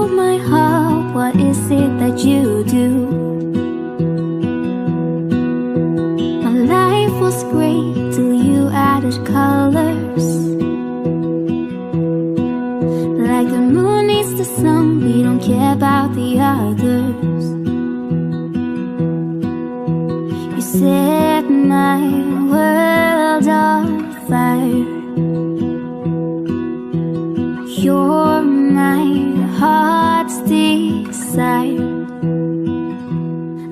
Oh my heart, what is it that you do? My life was great till you added colors. Like the moon needs the sun, we don't care about the others. You set my world on fire. You're my heart's desire.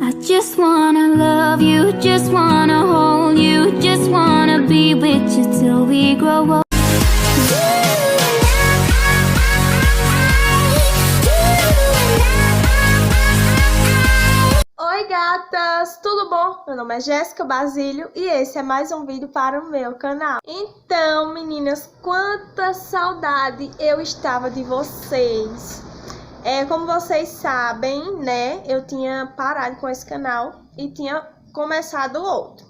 I just wanna love you, just wanna hold you, just wanna be with you till we grow old. Oi gatas, tudo bom? Meu nome é Jéssica Basílio e esse é mais um vídeo para o meu canal. Então, meninas, quanta saudade eu estava de vocês. Como vocês sabem, né, eu tinha parado com esse canal e tinha começado outro.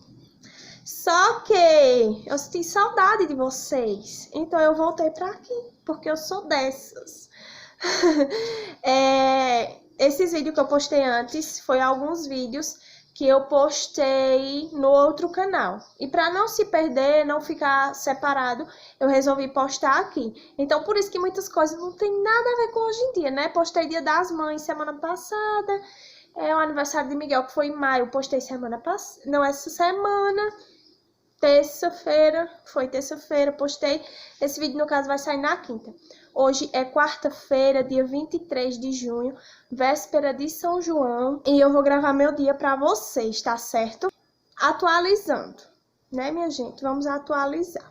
Só que eu senti saudade de vocês, então eu voltei pra aqui, porque eu sou dessas. Esses vídeos que eu postei antes foi alguns vídeos que eu postei no outro canal. E para não se perder, não ficar separado, eu resolvi postar aqui. Então, por isso que muitas coisas não tem nada a ver com hoje em dia, né? Postei Dia das Mães semana passada, o aniversário de Miguel, que foi em maio, postei semana passada, não, essa semana, terça-feira, postei. Esse vídeo, no caso, vai sair na quinta. Hoje é quarta-feira, dia 23 de junho, véspera de São João, e eu vou gravar meu dia pra vocês, tá certo? Atualizando, né, minha gente? Vamos atualizar.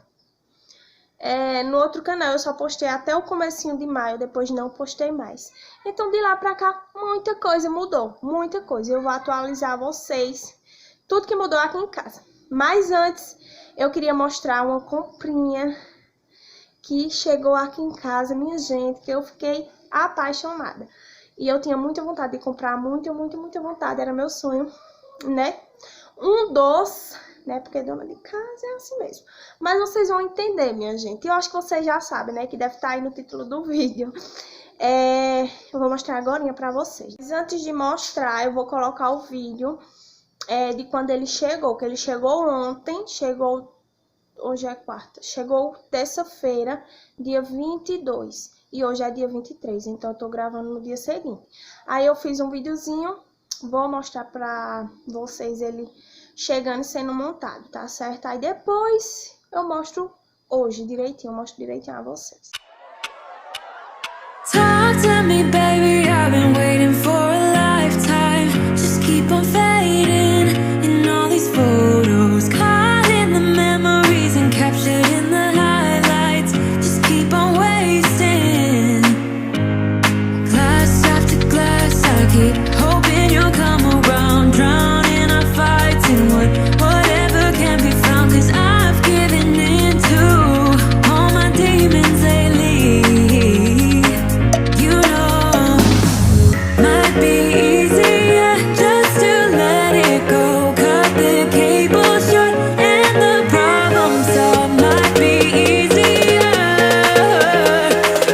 No outro canal eu só postei até o comecinho de maio, depois não postei mais. Então, de lá pra cá, muita coisa mudou, muita coisa. Eu vou atualizar vocês, tudo que mudou aqui em casa. Mas antes, eu queria mostrar uma comprinha que chegou aqui em casa, minha gente, que eu fiquei apaixonada. E eu tinha muita vontade de comprar, muita vontade, era meu sonho, né? Um doce, né? Porque dona de casa é assim mesmo. Mas vocês vão entender, minha gente. Eu acho que vocês já sabem, né? Que deve estar aí no título do vídeo. Eu vou mostrar agora pra vocês. Mas antes de mostrar, eu vou colocar o vídeo de quando ele chegou. Que ele chegou ontem, hoje é quarta. Chegou terça-feira, dia 22. E hoje é dia 23, então eu tô gravando no dia seguinte. Aí eu fiz um videozinho, vou mostrar pra vocês ele chegando e sendo montado, tá certo? Aí depois eu mostro hoje direitinho, a vocês. Talk to me, baby, I've been waiting for a lifetime. Just keep on fading in all these photos. Caught in the memories and captured in the highlights. Just keep on wasting. Glass after glass, I keep hoping you'll come around. Drowning our fights in whatever can be found. 'Cause I've given in to all my demons lately. You know, might be easier just to let it go. Cut the cable short and the problem solved. Might be easier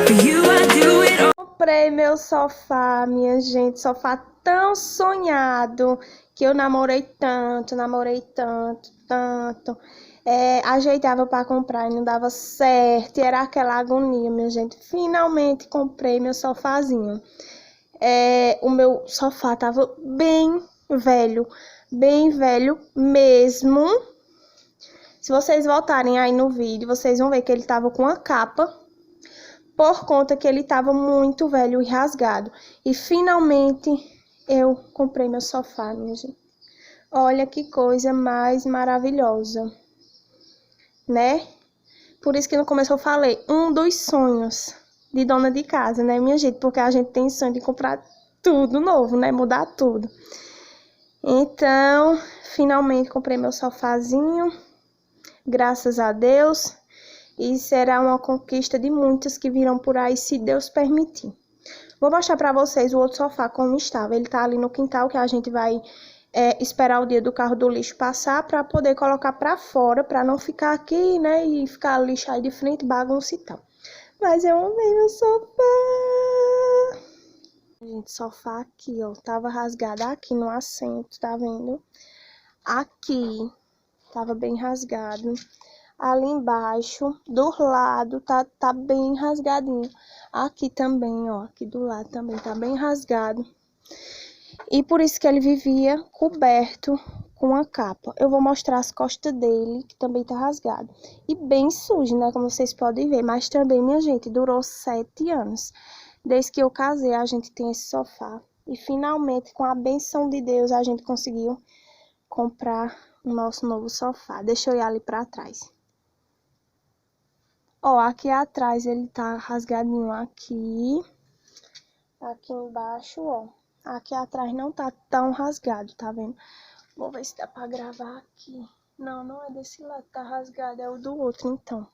for you, I do it all. Comprei meu sofá, minha gente, sofá tão sonhado, que eu namorei tanto, ajeitava pra comprar e não dava certo, e era aquela agonia, minha gente. Finalmente comprei meu sofazinho. O meu sofá tava bem velho mesmo. Se vocês voltarem aí no vídeo, vocês vão ver que ele tava com a capa, por conta que ele tava muito velho e rasgado. E finalmente eu comprei meu sofá, minha gente. Olha que coisa mais maravilhosa, né? Por isso que no começo eu falei, um dos sonhos de dona de casa, né, minha gente? Porque a gente tem sonho de comprar tudo novo, né? Mudar tudo. Então, finalmente comprei meu sofazinho, graças a Deus. E será uma conquista de muitas que virão por aí, se Deus permitir. Vou mostrar pra vocês o outro sofá como estava. Ele tá ali no quintal, que a gente vai esperar o dia do carro do lixo passar pra poder colocar pra fora, pra não ficar aqui, né, e ficar lixo aí de frente, bagunça e tal. Mas eu amei meu sofá. gente, sofá aqui, ó, tava rasgado aqui no assento, tá vendo? Aqui, tava bem rasgado. Ali embaixo, do lado, tá bem rasgadinho. Aqui também, ó, aqui do lado também tá bem rasgado. E por isso que ele vivia coberto com a capa. Eu vou mostrar as costas dele, que também tá rasgado. E bem sujo, né, como vocês podem ver. Mas também, minha gente, durou 7 anos. Desde que eu casei, a gente tem esse sofá. E finalmente, com a benção de Deus, a gente conseguiu comprar o nosso novo sofá. Deixa eu ir ali pra trás. Ó, aqui atrás ele tá rasgadinho aqui. Aqui embaixo, ó. Aqui atrás não tá tão rasgado, tá vendo? Vou ver se dá pra gravar aqui. Não, não é desse lado, tá rasgado, é o do outro, então.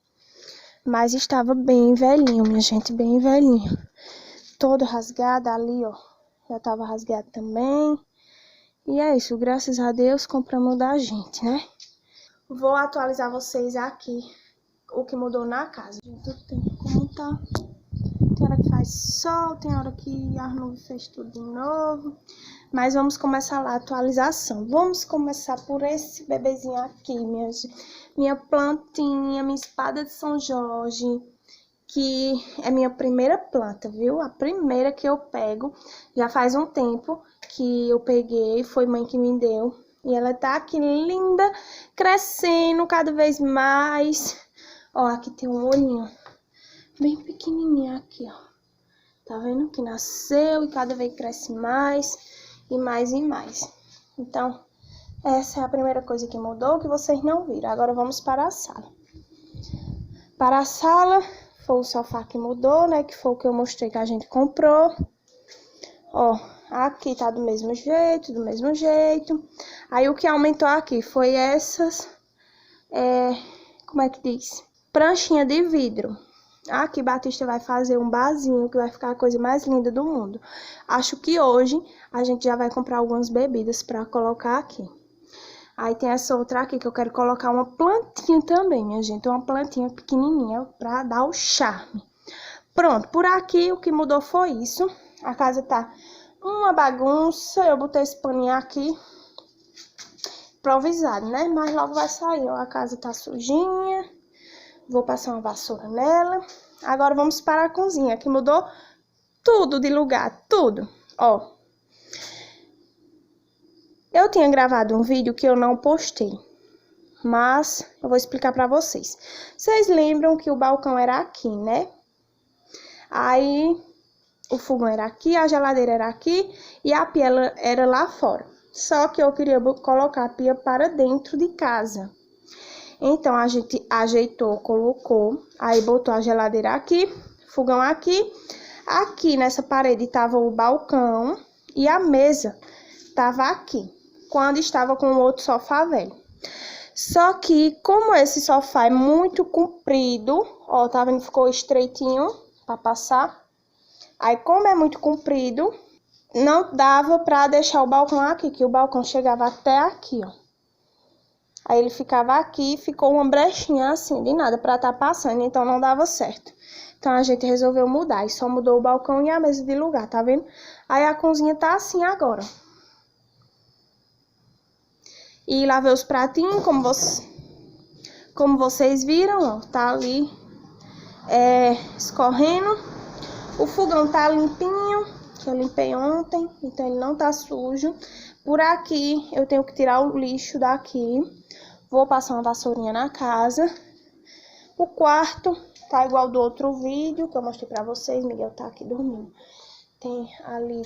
Mas estava bem velhinho, minha gente, bem velhinho. Todo rasgado ali, ó. Já tava rasgado também. E é isso, graças a Deus, compramos da gente, né? Vou atualizar vocês aqui o que mudou na casa. Todo tempo como tá. Tem hora que faz sol, tem hora que as nuvens fez tudo de novo. Mas vamos começar lá a atualização. Vamos começar por esse bebezinho aqui, minha plantinha, minha espada de São Jorge, que é minha primeira planta, viu? A primeira que eu pego. Já faz um tempo que eu peguei, foi mãe que me deu. E ela tá aqui linda, crescendo cada vez mais. Ó, aqui tem um olhinho bem pequenininho aqui, ó. Tá vendo? Que nasceu e cada vez cresce mais e mais e mais. Então, essa é a primeira coisa que mudou, que vocês não viram. Agora vamos para a sala. Para a sala, foi o sofá que mudou, né? Que foi o que eu mostrei que a gente comprou. Ó, aqui tá do mesmo jeito, do mesmo jeito. Aí o que aumentou aqui foi essas, como é que diz? Pranchinha de vidro. Aqui Batista vai fazer um barzinho que vai ficar a coisa mais linda do mundo. Acho que hoje a gente já vai comprar algumas bebidas pra colocar aqui. Aí tem essa outra aqui que eu quero colocar uma plantinha também, minha gente. Uma plantinha pequenininha pra dar o charme. Pronto, por aqui o que mudou foi isso. A casa tá uma bagunça. Eu botei esse paninho aqui improvisado, né? Mas logo vai sair, ó. A casa tá sujinha. Vou passar uma vassoura nela. Agora vamos para a cozinha, que mudou tudo de lugar, tudo. Ó. Eu tinha gravado um vídeo que eu não postei, mas eu vou explicar pra vocês. Vocês lembram que o balcão era aqui, né? Aí o fogão era aqui, a geladeira era aqui e a pia era lá fora. Só que eu queria colocar a pia para dentro de casa. Então, a gente ajeitou, colocou, aí botou a geladeira aqui, fogão aqui. Aqui nessa parede tava o balcão e a mesa tava aqui, quando estava com o outro sofá velho. Só que, como esse sofá é muito comprido, ó, tá vendo? Ficou estreitinho pra passar. Aí, como é muito comprido, não dava pra deixar o balcão aqui, que o balcão chegava até aqui, ó. Aí ele ficava aqui e ficou uma brechinha assim, de nada, pra tá passando, então não dava certo. Então a gente resolveu mudar, e só mudou o balcão e a mesa de lugar, tá vendo? Aí a cozinha tá assim agora. E lavei os pratinhos, como vocês viram, ó, tá ali escorrendo. O fogão tá limpinho, que eu limpei ontem, então ele não tá sujo. Por aqui eu tenho que tirar o lixo daqui. Vou passar uma vassourinha na casa. O quarto tá igual do outro vídeo que eu mostrei pra vocês. Miguel tá aqui dormindo. Tem ali...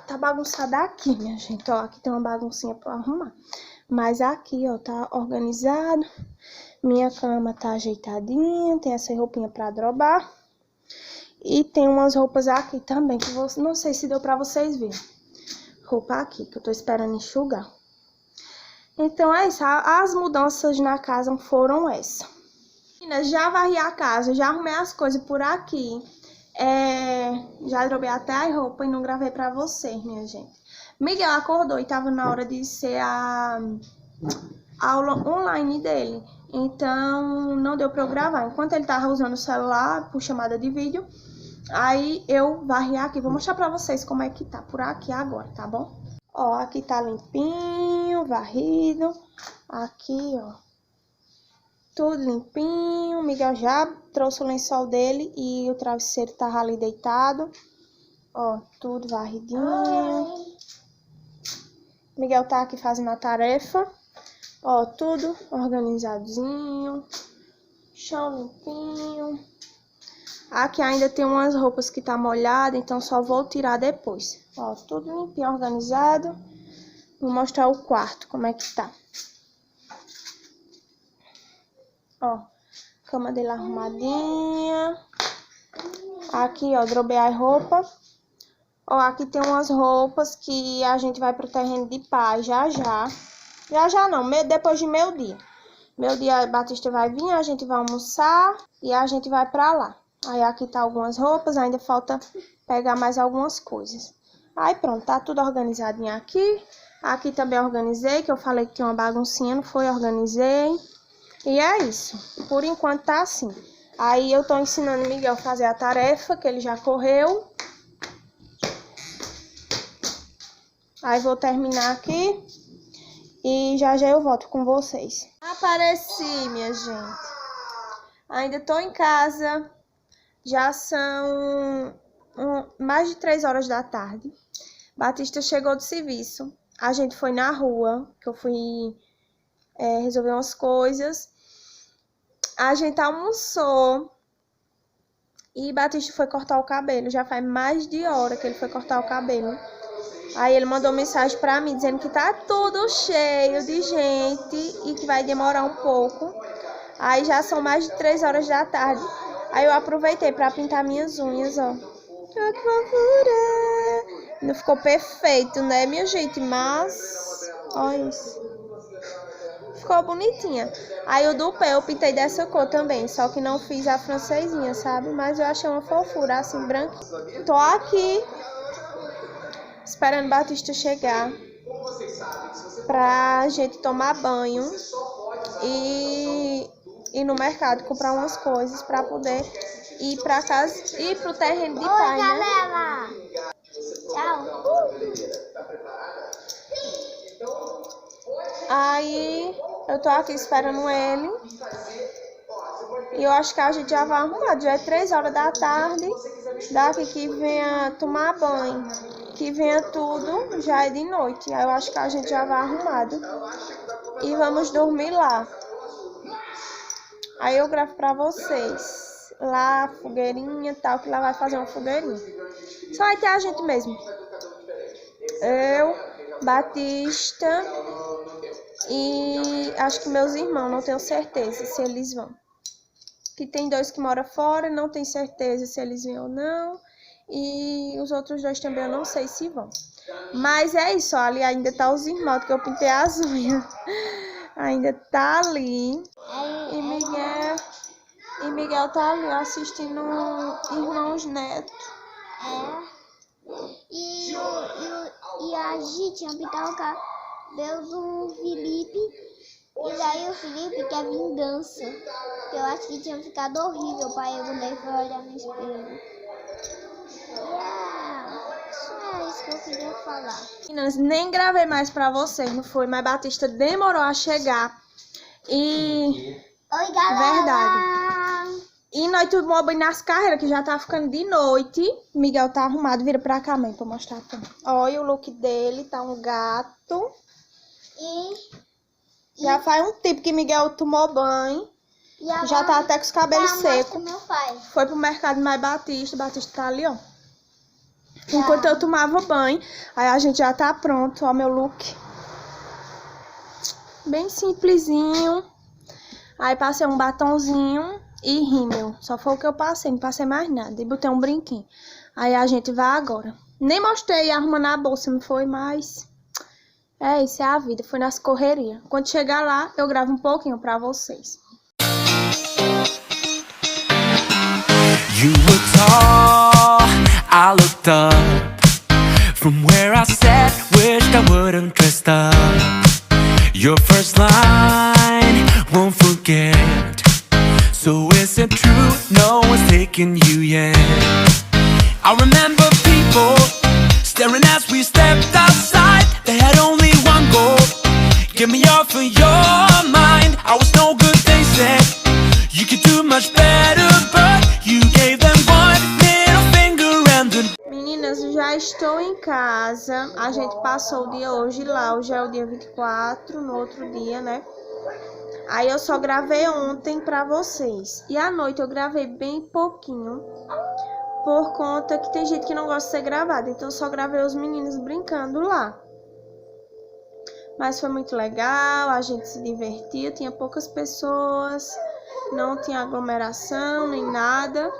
tá bagunçado aqui, minha gente. Ó, aqui tem uma baguncinha pra arrumar. Mas aqui, ó, tá organizado. Minha cama tá ajeitadinha. Tem essa roupinha pra drobar. E tem umas roupas aqui também que não sei se deu pra vocês verem. Roupa aqui, que eu tô esperando enxugar. Então, é isso. As mudanças na casa foram essas. Já varri a casa, já arrumei as coisas por aqui. Já drobei até a roupa e não gravei pra vocês, minha gente. Miguel acordou e tava na hora de ser a aula online dele. Então, não deu pra eu gravar. Enquanto ele tava usando o celular por chamada de vídeo, Aí eu varri aqui, vou mostrar pra vocês como é que tá por aqui agora, tá bom? Ó, aqui tá limpinho, varrido. Aqui, ó, tudo limpinho. O Miguel já trouxe o lençol dele e o travesseiro tava ali deitado. Ó, tudo varridinho. Miguel tá aqui fazendo a tarefa. Ó, tudo organizadinho. Chão limpinho. Aqui ainda tem umas roupas que tá molhada, então só vou tirar depois. Ó, tudo limpinho, organizado. Vou mostrar o quarto, como é que tá. Ó, cama dele arrumadinha. Aqui, ó, drobei a roupa. Ó, aqui tem umas roupas que a gente vai pro terreno de paz já já. Já já não, depois de meio-dia. Meio-dia a Batista vai vir, a gente vai almoçar e a gente vai pra lá. Aí aqui tá algumas roupas, ainda falta pegar mais algumas coisas. Aí pronto, tá tudo organizadinho aqui. Aqui também organizei, que eu falei que tinha uma baguncinha, não foi? Organizei. E é isso. Por enquanto tá assim. Aí eu tô ensinando o Miguel a fazer a tarefa, que ele já correu. Aí vou terminar aqui. E já já eu volto com vocês. Apareci, minha gente. Ainda tô em casa. Já são mais de 3 horas da tarde. Batista chegou do serviço. A gente foi na rua, que eu fui resolver umas coisas. A gente almoçou. E Batista foi cortar o cabelo. Já faz mais de hora que ele foi cortar o cabelo. Aí ele mandou mensagem pra mim dizendo que tá tudo cheio de gente e que vai demorar um pouco. Aí já são mais de 3 horas da tarde. Aí eu aproveitei pra pintar minhas unhas, ó. Ah, que fofura! Não ficou perfeito, né, minha gente? Mas, olha isso. Ficou bonitinha. Aí o do pé eu pintei dessa cor também, só que não fiz a francesinha, sabe? Mas eu achei uma fofura, assim, branca. Tô aqui esperando Batista chegar pra gente tomar banho e ir no mercado comprar umas coisas pra poder ir pra casa e ir pro terreno de pai, né? Galera! Tchau! Aí eu tô aqui esperando ele. E eu acho que a gente já vai arrumar. Já é 3 horas da tarde. Daqui que venha tomar banho, que venha tudo, já é de noite. Aí eu acho que a gente já vai arrumado. E vamos dormir lá. Aí eu gravo pra vocês. Lá, fogueirinha e tal, que lá vai fazer uma fogueirinha. Só vai ter a gente mesmo. Eu, Batista e acho que meus irmãos, não tenho certeza se eles vão. Que tem 2 que moram fora, não tenho certeza se eles vêm ou não. E os outros 2 também eu não sei se vão. Mas é isso, ó, ali ainda tá os irmãos, que eu pintei as unhas. Ainda tá ali. E Miguel tá ali assistindo Irmãos Neto. E a gente tinha pintado o cabelo do Felipe. E daí o Felipe quer vingança. Eu acho que tinha ficado horrível pra eu quando ele foi olhar no espelho. Só é isso que eu queria falar. Meninas, nem gravei mais pra vocês, não foi? Mas Batista demorou a chegar. E... Oi, galera! Verdade. E nós tomamos banho nas carreiras, que já tá ficando de noite. Miguel tá arrumado. Vira pra cá, mãe, pra mostrar também. Olha o look dele, tá um gato. Já faz um tempo que Miguel tomou banho. Já tá até com os cabelos secos. Meu pai. Foi pro mercado mais Batista. Batista tá ali, ó. Enquanto eu tomava banho. Aí a gente já tá pronto. Ó, meu look. Bem simplesinho. Aí passei um batonzinho e rímel. Só foi o que eu passei. Não passei mais nada. E botei um brinquinho. Aí a gente vai agora. Nem mostrei arrumando a bolsa, não foi? Mas... é isso, é a vida. Foi nas correrias. Quando chegar lá, eu gravo um pouquinho pra vocês. You were tall, I looked up. From where I sat, wished I would've dressed up. Your first line, won't forget. So is it true, no one's taking you yet? I remember people staring as we stepped outside. They had only one goal, get me off of your mind. I was no good, they said. You could do much better, but you gave them one little finger and the... Meninas, já estou em casa. A gente passou o dia hoje lá. Hoje é o dia 24, no outro dia, né? Aí eu só gravei ontem pra vocês. E à noite eu gravei bem pouquinho, por conta que tem gente que não gosta de ser gravada. Então eu só gravei os meninos brincando lá. Mas foi muito legal, a gente se divertiu, tinha poucas pessoas, não tinha aglomeração nem nada.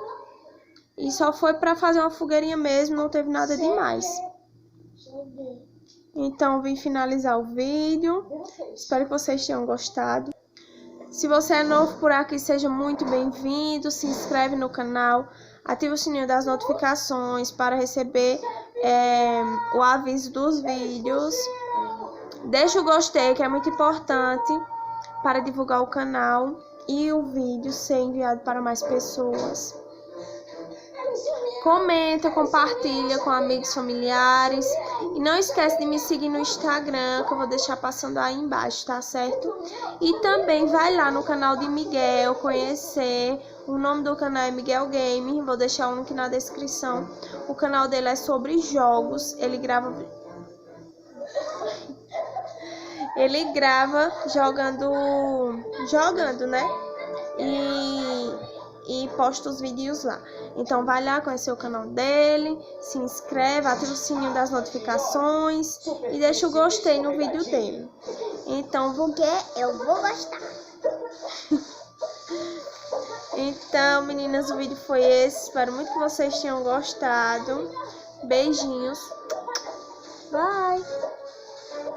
E só foi pra fazer uma fogueirinha mesmo, não teve nada demais. Então vim finalizar o vídeo, espero que vocês tenham gostado. Se você é novo por aqui, seja muito bem-vindo, se inscreve no canal, ativa o sininho das notificações para receber o aviso dos vídeos. Deixa o gostei, que é muito importante para divulgar o canal e o vídeo ser enviado para mais pessoas. Comenta, compartilha com amigos, familiares. E não esquece de me seguir no Instagram, que eu vou deixar passando aí embaixo, tá certo? E também vai lá no canal de Miguel conhecer. O nome do canal é Miguel Game, vou deixar o link na descrição. O canal dele é sobre jogos, ele grava jogando, né? E posta os vídeos lá. Então vai lá conhecer o canal dele, se inscreve, ativa o sininho das notificações e deixa o gostei no vídeo dele. Então, Porque eu vou gostar. Então, meninas, o vídeo foi esse. Espero muito que vocês tenham gostado. Beijinhos. Bye!